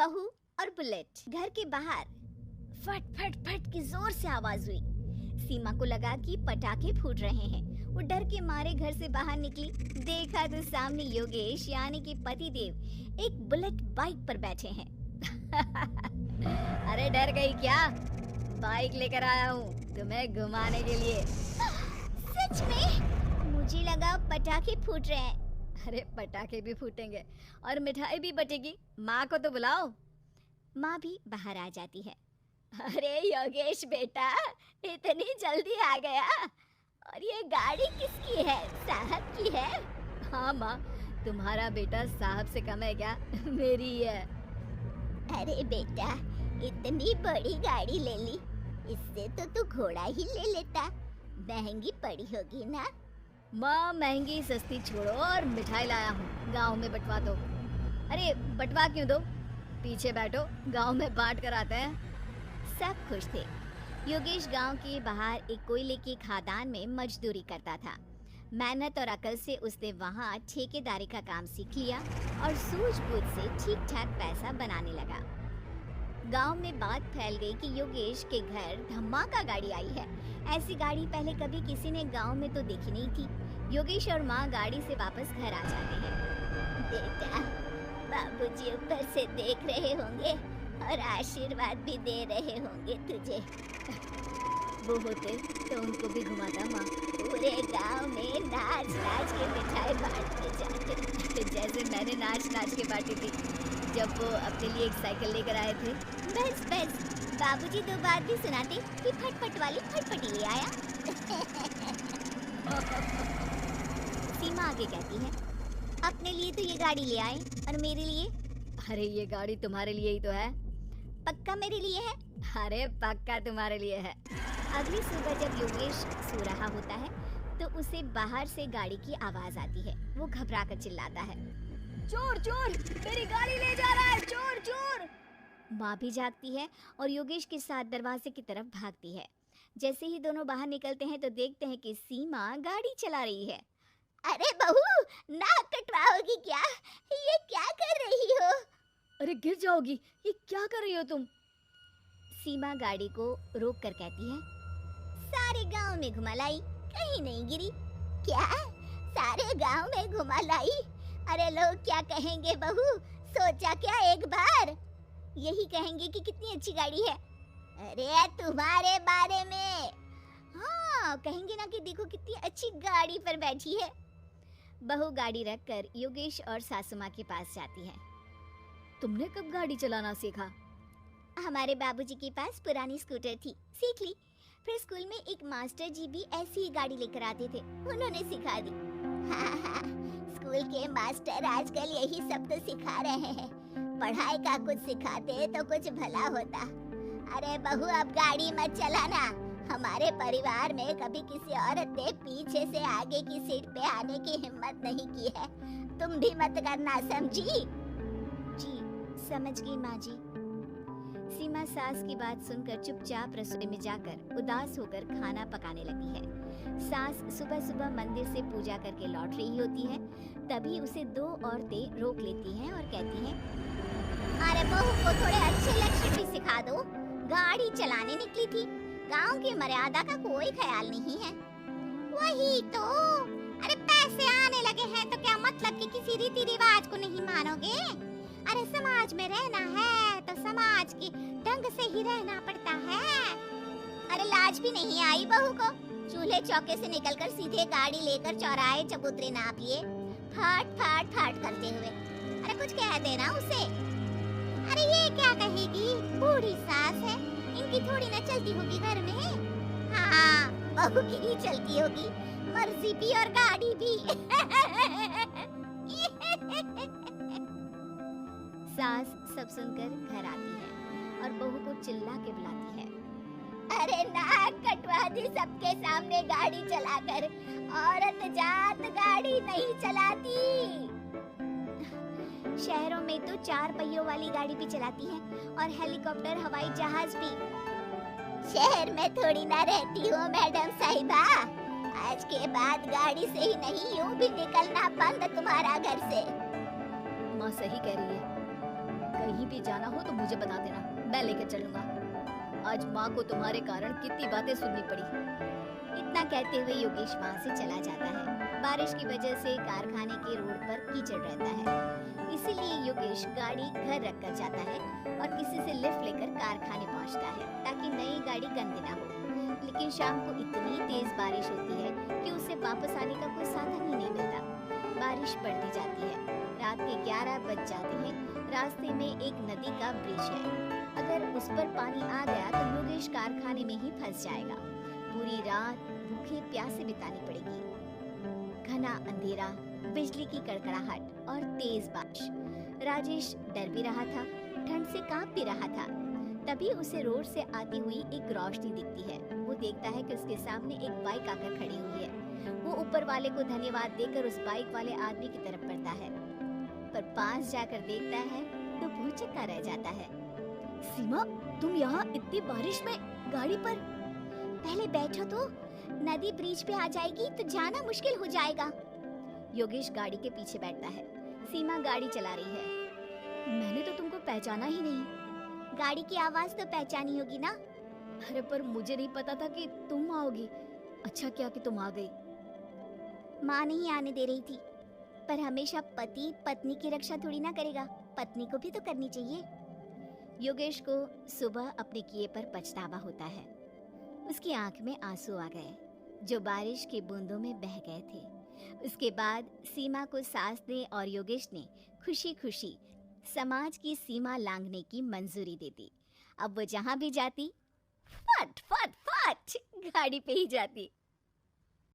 बहू और बुलेट। घर के बाहर फट फट फट की जोर से आवाज हुई। सीमा को लगा कि पटाखे फूट रहे हैं। वो डर के मारे घर से बाहर निकली। देखा तो सामने योगेश यानी कि पतिदेव एक बुलेट बाइक पर बैठे हैं। अरे डर गई क्या? बाइक लेकर आया हूँ तुम्हें घुमाने के लिए। सच में? मुझे लगा पटाखे फूट रहे हैं। अरे पटाखे भी फूटेंगे और मिठाई भी बटेगी। माँ को तो बुलाओ। माँ भी बाहर आ जाती है। अरे योगेश बेटा, इतनी जल्दी आ गया? और ये गाड़ी किसकी है? साहब की है? हाँ माँ, तुम्हारा बेटा साहब से कम है क्या? मेरी ही है। अरे बेटा, इतनी बड़ी गाड़ी ले ली, इससे तो तू घोड़ा ही ले लेता। महंगी पड़ी होगी ना? माँ महंगी सस्ती छोड़ो और मिठाई लाया हूँ, गांव में बंटवा दो। अरे बंटवा क्यों दो? पीछे बैठो, गांव में बांट कर आते हैं। सब खुश थे। योगेश गांव के बाहर एक कोयले की खदान में मजदूरी करता था। मेहनत और अकल से उसने वहां ठेकेदारी का काम सीख लिया और सूझबूझ से ठीक ठाक पैसा बनाने लगा। गांव में बात फैल गई कि योगेश के घर धमाका गाड़ी आई है। ऐसी गाड़ी पहले कभी किसी ने गांव में तो देखी नहीं थी। योगेश और माँ गाड़ी से वापस घर आ जाते हैं। बेटा, बाबूजी ऊपर से देख रहे होंगे और आशीर्वाद भी दे रहे होंगे तुझे। वो होते तो उनको भी घुमाता माँ। पूरे गांव में नाच नाच के मिठाई बांटते जाते, जैसे मैंने नाच नाच के बांटी थी जब वो अपने लिए एक साइकिल लेकर आए थे। बस बस, बाबूजी दो बात भी सुनाते कि फटफट वाली फटफटी ले आया। सीमा आगे कहती है, अपने लिए तो ये गाड़ी ले आए और मेरे लिए? अरे ये गाड़ी तुम्हारे लिए ही तो है। पक्का मेरे लिए है? अरे पक्का तुम्हारे लिए है। अगली सुबह जब योगेश सो रहा होता है तो उसे बाहर से गाड़ी की आवाज आती है। वो घबरा कर चिल्लाता है, चोर चोर, मेरी गाड़ी ले जा रहा है, चोर चोर। माँ भी जागती है और योगेश के साथ दरवाजे की तरफ भागती है। जैसे ही दोनों बाहर निकलते हैं तो देखते हैं कि सीमा गाड़ी चला रही है। अरे बहू, नाक कटवाओगी क्या? ये क्या कर रही हो? अरे गिर जाओगी, ये क्या कर रही हो तुम? सीमा गाड़ी को रोक कर कहती है, सारे गांव में घुमा लाई, कहीं नहीं गिरी। क्या? सारे गांव में घुमा लाई? अरे लोग क्या कहेंगे बहू? सोचा क्या एक बार? यही कहेंगे कि कितनी अच्छी गाड़ी है। अरे तुम्हारे बारे में। हाँ, कहेंगे ना कि देखो कितनी अच्छी गाड़ी पर बैठी है। बहू गाड़ी रखकर योगेश और सासू माँ के पास जाती है। तुमने कब गाड़ी चलाना सीखा? हमारे बाबूजी के पास पुरानी स्कूटर थी, सीख ली। फिर स्कूल में एक मास्टर जी भी ऐसी ही गाड़ी लेकर आते थे, उन्होंने सिखा दी। हाँ, स्कूल के मास्टर आजकल यही सब तो सिखा रहे हैं। पढ़ाई का कुछ सिखाते तो कुछ भला होता। अरे बहू, अब गाड़ी मत चलाना। हमारे परिवार में कभी किसी औरत ने पीछे से आगे की सीट पे आने की हिम्मत नहीं की है। तुम भी मत करना, समझी? जी समझ गई माँ जी। सीमा सास की बात सुनकर चुपचाप रसोई में जाकर उदास होकर खाना पकाने लगी है। सास सुबह सुबह मंदिर से पूजा करके लौट रही होती है। तभी उसे दो औरतें रोक लेती हैं और कहती हैं, अरे बहू को थोड़े अच्छे लक्षण भी सिखा दो। गाड़ी चलाने निकली थी, गांव की मर्यादा का कोई ख्याल नहीं है। वही तो। अरे पैसे आने लगे हैं तो क्या मतलब कि किसी रीति रिवाज को नहीं मानोगे? अरे समाज में रहना है तो समाज के ढंग से ही रहना पड़ता है। अरे लाज भी नहीं आई बहू को? चूल्हे चौके से निकलकर सीधे गाड़ी लेकर चौराहे चबूतरे नाप लिए, फाट फाट फाट करते हुए। अरे कुछ कह देना उसे। अरे ये क्या कहेगी? बूढ़ी सास है, इनकी थोड़ी ना चलती होगी घर में। हाँ, बहू की ही चलती होगी, मर्जी भी और गाड़ी भी। सास सब सुनकर घर आती है और बहू को चिल्ला के बुलाती है, अरे नाक कटवा दी सबके सामने गाड़ी चलाकर। औरत जात गाड़ी नहीं चलाती। शहरों में तो 4 पहियों वाली गाड़ी भी चलाती है और हेलीकॉप्टर, हवाई जहाज भी। शहर में थोड़ी ना रहती हो मैडम साहिबा। आज के बाद गाड़ी से ही नहीं, यूं भी निकलना बंद तुम्हारा घर से। माँ सही कह रही है। कहीं भी जाना हो तो मुझे बता देना, मैं लेकर चलूंगा। आज माँ को तुम्हारे कारण कितनी बातें सुननी पड़ी। इतना कहते हुए योगेश वहाँ से चला जाता है। बारिश की वजह से कारखाने के रोड पर कीचड़ रहता है, इसीलिए योगेश गाड़ी घर रख कर जाता है और किसी से लिफ्ट लेकर कारखाने पहुँचता है ताकि नई गाड़ी गंदी ना हो। लेकिन शाम को इतनी तेज बारिश होती है कि उसे वापस आने का कोई साधन ही नहीं मिलता। बारिश बढ़ती जाती है, रात के 11 बज जाते हैं। रास्ते में एक नदी का ब्रिज है, अगर उस पर पानी आ गया तो योगेश कारखाने में ही फंस जाएगा। पूरी रात भूखे प्यासे बितानी पड़ेगी। घना अंधेरा, बिजली की कड़कड़ाहट और तेज बारिश। राजेश डर भी रहा था, ठंड से कांप भी रहा था। तभी उसे रोड से आती हुई एक रोशनी दिखती है। वो देखता है कि उसके सामने एक बाइक आकर खड़ी हुई है। वो ऊपर वाले को धन्यवाद देकर उस बाइक वाले आदमी की तरफ बढ़ता है, पर पास जाकर देखता है तो भौचक्का रह जाता है। सीमा, तुम यहाँ इतनी बारिश में गाड़ी पर? पहले बैठो तो, नदी ब्रिज पे आ जाएगी तो जाना मुश्किल हो जाएगा। योगेश गाड़ी के पीछे बैठता है। सीमा गाड़ी चला रही है। मैंने तो तुमको पहचाना ही नहीं। गाड़ी की आवाज तो पहचानी होगी ना? अरे पर मुझे नहीं पता था कि तुम आओगी। अच्छा किया कि तुम आ गई। माँ नहीं आने दे रही थी, पर हमेशा पति पत्नी की रक्षा थोड़ी ना करेगा, पत्नी को भी तो करनी चाहिए। योगेश को सुबह अपने किए पर पछतावा होता है। उसकी आंख में आंसू आ गए जो बारिश की बूंदों में बह गए थे। उसके बाद सीमा को सास ने और योगेश ने खुशी खुशी समाज की सीमा लांघने की मंजूरी दे दी। अब वो जहाँ भी जाती फट फट फट गाड़ी पे ही जाती।